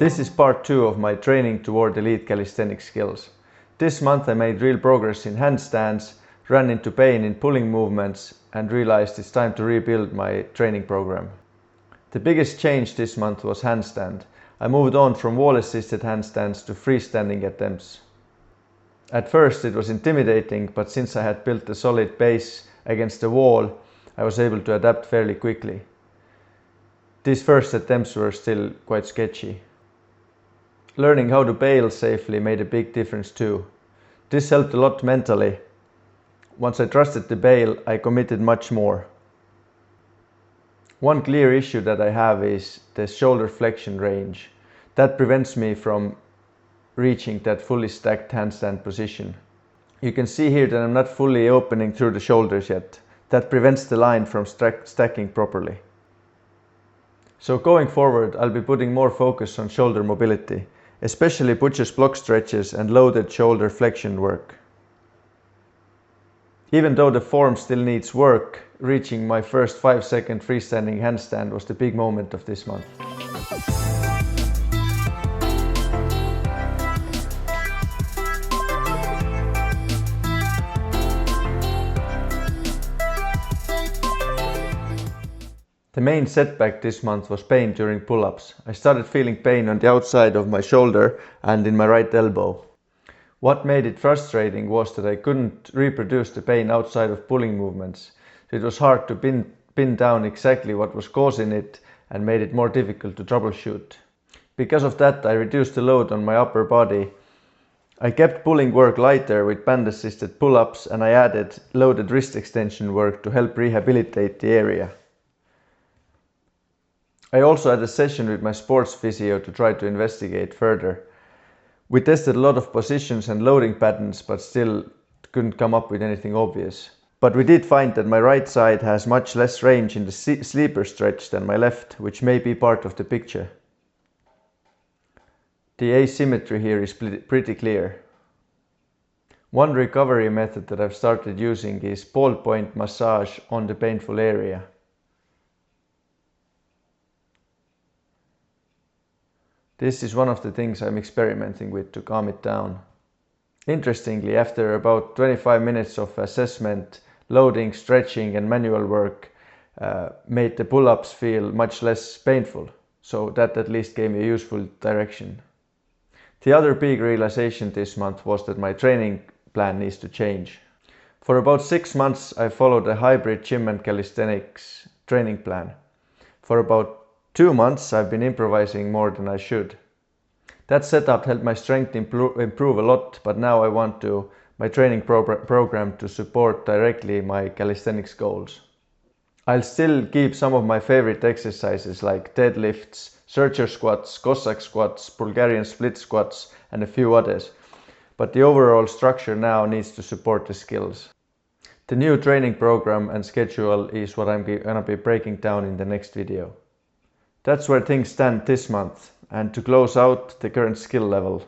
This is part 2 of my training toward elite calisthenics skills. This month I made real progress in handstands, ran into pain in pulling movements and realized it's time to rebuild my training program. The biggest change this month was handstand. I moved on from wall-assisted handstands to freestanding attempts. At first it was intimidating, but since I had built a solid base against the wall, I was able to adapt fairly quickly. These first attempts were still quite sketchy. Learning how to bail safely made a big difference too. This helped a lot mentally. Once I trusted the bail, I committed much more. One clear issue that I have is the shoulder flexion range. That prevents me from reaching that fully stacked handstand position. You can see here that I'm not fully opening through the shoulders yet. That prevents the line from stacking properly. So going forward, I'll be putting more focus on shoulder mobility, especially butcher's block stretches and loaded shoulder flexion work. Even though the form still needs work, reaching my first 5-second freestanding handstand was the big moment of this month. The main setback this month was pain during pull-ups. I started feeling pain on the outside of my shoulder and in my right elbow. What made it frustrating was that I couldn't reproduce the pain outside of pulling movements. It was hard to pin down exactly what was causing it and made it more difficult to troubleshoot. Because of that, I reduced the load on my upper body. I kept pulling work lighter with band-assisted pull-ups and I added loaded wrist extension work to help rehabilitate the area. I also had a session with my sports physio to try to investigate further. We tested a lot of positions and loading patterns, but still couldn't come up with anything obvious. But we did find that my right side has much less range in the sleeper stretch than my left, which may be part of the picture. The asymmetry here is pretty clear. One recovery method that I've started using is ballpoint massage on the painful area. This is one of the things I'm experimenting with to calm it down. Interestingly, after about 25 minutes of assessment, loading, stretching and manual work made the pull-ups feel much less painful, so that at least gave me a useful direction. The other big realization this month was that my training plan needs to change. For about 6 months I followed a hybrid gym and calisthenics training plan. For about 2 months I've been improvising more than I should. That setup helped my strength improve a lot, but now I want my training program to support directly my calisthenics goals. I'll still keep some of my favorite exercises like deadlifts, searcher squats, Cossack squats, Bulgarian split squats and a few others, but the overall structure now needs to support the skills. The new training program and schedule is what I'm gonna be breaking down in the next video. That's where things stand this month, and to close out, the current skill level.